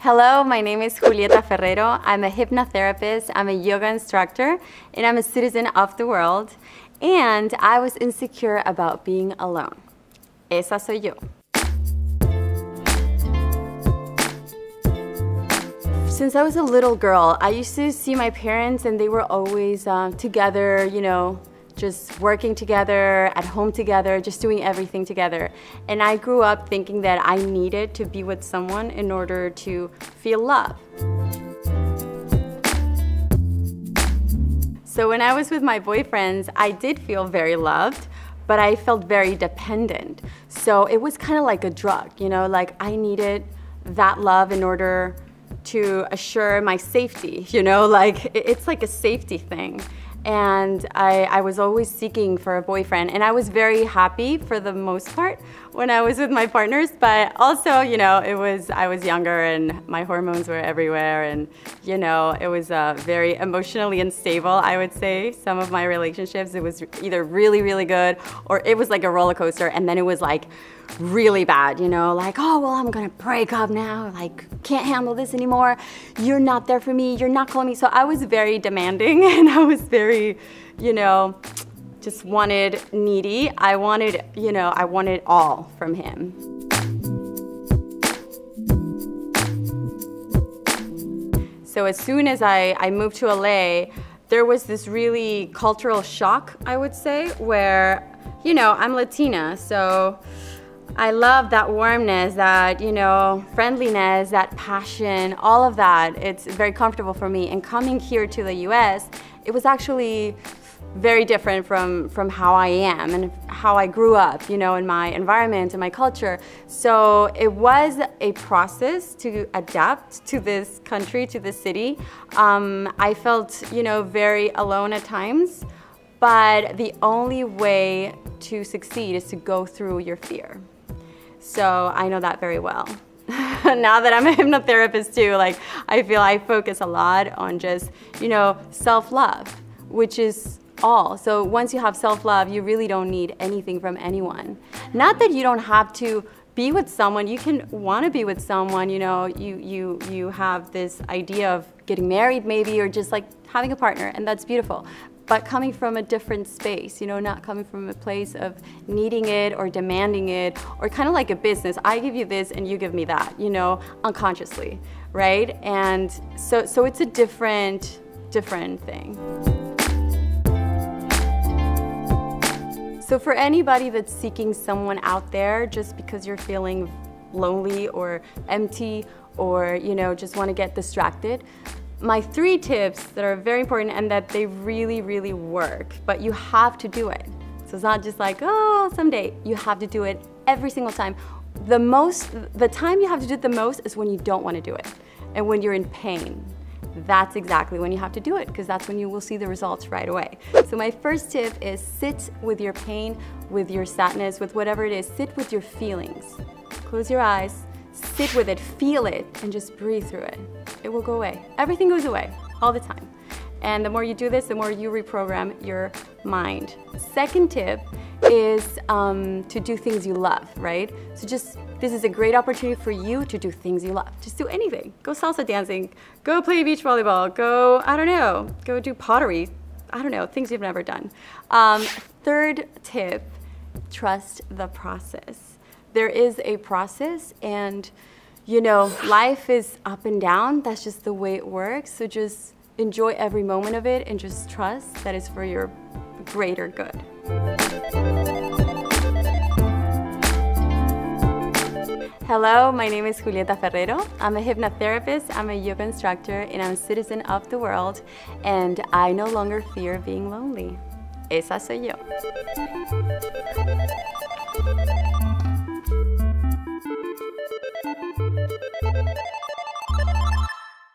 Hello, my name is Julieta Ferrero. I'm a hypnotherapist, I'm a yoga instructor, and I'm a citizen of the world. And I was insecure about being alone. Esa soy yo. Since I was a little girl, I used to see my parents and they were always together, just working together, at home together, just doing everything together. And I grew up thinking that I needed to be with someone in order to feel love. So when I was with my boyfriends, I did feel very loved, but I felt very dependent. So it was kind of like a drug, like I needed that love in order to assure my safety, like it's like a safety thing. And I was always seeking for a boyfriend, and I was very happy for the most part when I was with my partners, but also, I was younger and my hormones were everywhere, and it was very emotionally unstable, I would say. Some of my relationships, it was either really, really good, or it was like a roller coaster, and then it was like really bad, like, oh, well, I'm gonna break up now, like, can't handle this anymore, you're not there for me, you're not calling me. So I was very demanding, and I was very, just needy. I wanted all from him. So as soon as I moved to LA, there was this really cultural shock, I would say, where, I'm Latina, so I love that warmness, that, friendliness, that passion, all of that. It's very comfortable for me. And coming here to the US, it was actually very different from how I am and how I grew up, in my environment and my culture. So it was a process to adapt to this country, to this city. I felt, very alone at times, but the only way to succeed is to go through your fear. So I know that very well. Now that I'm a hypnotherapist too, I feel I focus a lot on just, self-love, which is all. So once you have self-love, you really don't need anything from anyone. Not that you don't have to be with someone, you can want to be with someone, you have this idea of getting married maybe, or just like having a partner, and that's beautiful. But coming from a different space, not coming from a place of needing it or demanding it, or kind of like a business. I give you this and you give me that, unconsciously, right? And so it's a different thing. So for anybody that's seeking someone out there just because you're feeling lonely or empty, or just want to get distracted, my 3 tips that are very important and that they really, really work, but you have to do it. So it's not just like, oh, someday. You have to do it every single time. The time you have to do it the most is when you don't want to do it and when you're in pain. That's exactly when you have to do it, because that's when you will see the results right away. So my first tip is sit with your pain, with your sadness, with whatever it is. Sit with your feelings. Close your eyes. Sit with it, feel it, and just breathe through it. It will go away. Everything goes away all the time. And the more you do this, the more you reprogram your mind. Second tip is to do things you love, right? So this is a great opportunity for you to do things you love. Just do anything. Go salsa dancing, go play beach volleyball, go, go do pottery. Things you've never done. Third tip, trust the process. There is a process, and life is up and down. That's just the way it works. So just enjoy every moment of it and just trust that it's for your greater good. Hello, my name is Julieta Ferrero. I'm a hypnotherapist, I'm a yoga instructor, and I'm a citizen of the world, and I no longer fear being lonely. Esa soy yo.